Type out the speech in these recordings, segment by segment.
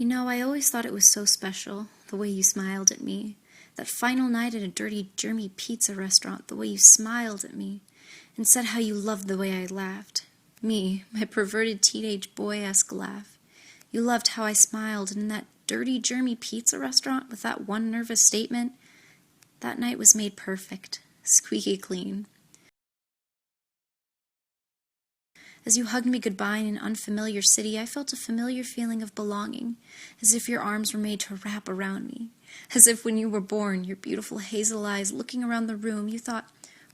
You know, I always thought it was so special, the way you smiled at me. That final night at a dirty, germy pizza restaurant, the way you smiled at me and said how you loved the way I laughed. Me, my perverted teenage boy-esque laugh. You loved how I smiled, and in that dirty, germy pizza restaurant with that one nervous statement, that night was made perfect, squeaky clean. As you hugged me goodbye in an unfamiliar city, I felt a familiar feeling of belonging, as if your arms were made to wrap around me. As if when you were born, your beautiful hazel eyes looking around the room, you thought,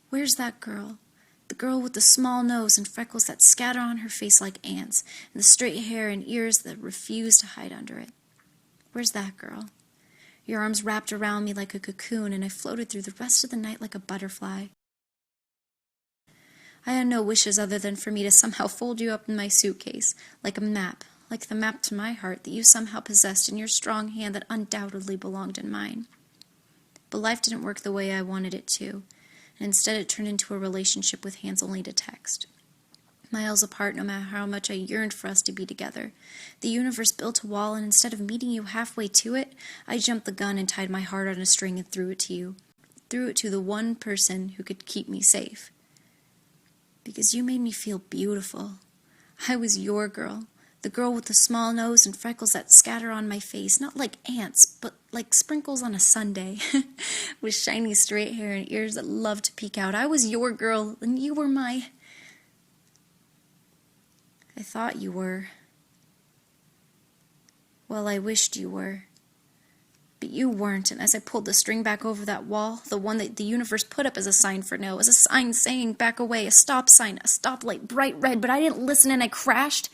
"Where's that girl? The girl with the small nose and freckles that scatter on her face like ants, and the straight hair and ears that refuse to hide under it. Where's that girl?" Your arms wrapped around me like a cocoon, and I floated through the rest of the night like a butterfly. I had no wishes other than for me to somehow fold you up in my suitcase, like a map, like the map to my heart that you somehow possessed in your strong hand that undoubtedly belonged in mine. But life didn't work the way I wanted it to, and instead it turned into a relationship with hands only to text. Miles apart, no matter how much I yearned for us to be together. The universe built a wall, and instead of meeting you halfway to it, I jumped the gun and tied my heart on a string and threw it to you. Threw it to the one person who could keep me safe. Because you made me feel beautiful. I was your girl, the girl with the small nose and freckles that scatter on my face, not like ants, but like sprinkles on a sundae, with shiny straight hair and ears that loved to peek out. I was your girl, and you were my... I thought you were. Well, I wished you were. But you weren't, and as I pulled the string back over that wall, the one that the universe put up as a sign for no, as a sign saying back away, a stop sign, a stoplight, bright red, but I didn't listen and I crashed.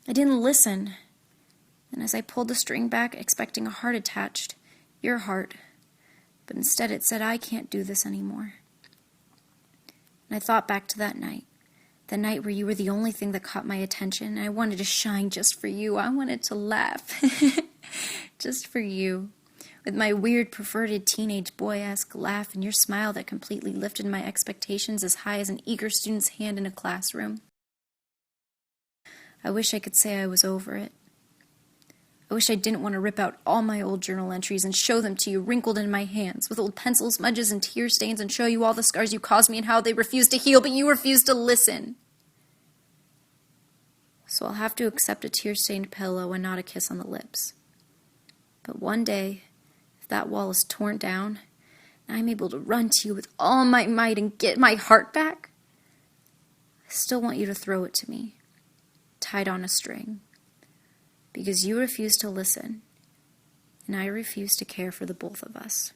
I didn't listen. And as I pulled the string back, expecting a heart attached, your heart, but instead it said, "I can't do this anymore." And I thought back to that night. The night where you were the only thing that caught my attention, and I wanted to shine just for you. I wanted to laugh. Just for you. With my weird, perverted teenage boy-esque laugh and your smile that completely lifted my expectations as high as an eager student's hand in a classroom. I wish I could say I was over it. I wish I didn't want to rip out all my old journal entries and show them to you wrinkled in my hands, with old pencil smudges and tear stains, and show you all the scars you caused me and how they refused to heal, but you refused to listen. So I'll have to accept a tear-stained pillow and not a kiss on the lips. But one day, if that wall is torn down, and I'm able to run to you with all my might and get my heart back, I still want you to throw it to me, tied on a string, because you refuse to listen, and I refuse to care for the both of us.